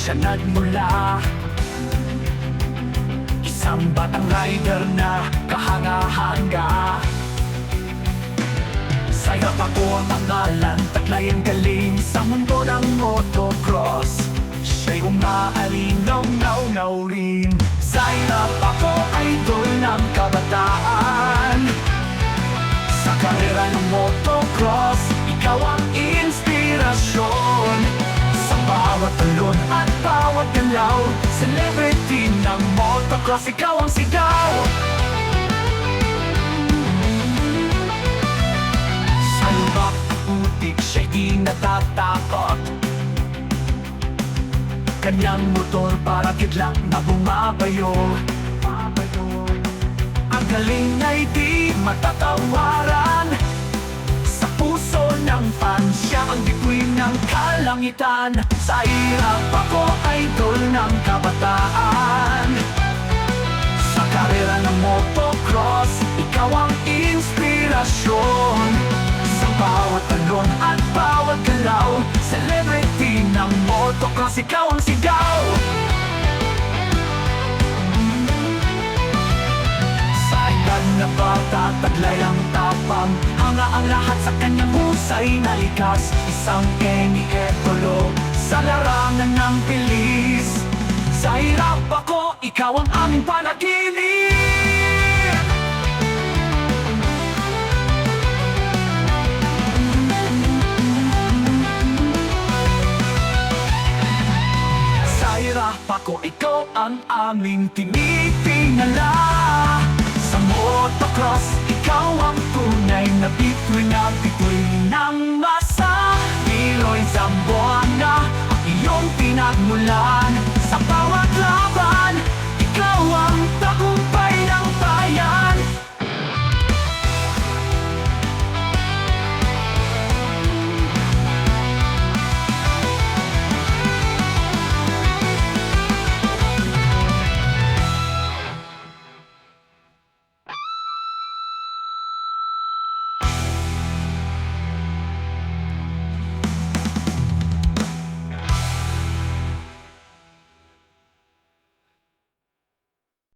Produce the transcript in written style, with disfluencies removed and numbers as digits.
siya nagmula. Isang batang rider na kahanga-hanga. Sayap ako ang pangalan, taglay ang galing sa mundo ng motocross. Siya'y umaalinaw-naw rin. Sayap ako, idol ng kabataan. Sa karera ng motocross, ikaw ang inspirasyon. Sa bawat talon at bawat galaw, celebrity ng motocross, ikaw ang sigaw. Sa lubak putik, siya'y di natatakot. Kanyang motor para kidlat na bumabayo. Ang galing ay di matatawaran. Sa puso ng fan, siya ang bituin ng kalangitan. Sa hirap ako, idol ng kabataan. Sa karera ng motocross, ikaw ang inspirasyon. Sa bawat talon at bawat galaw, celebrity ng motocross, ikaw ang sigaw. Sa edad na bata, taglay ang tapang. Hanga ang lahat sa kanyang husay na likas. Isang Kenny Etolo sa larangan ng bilis. Sa hirap ako, ikaw ang aming panaginip. Ako, ikaw ang aming tinitingala. Sa motocross, ikaw ang tunay na bituin ng masa. Piloy Zamboanga.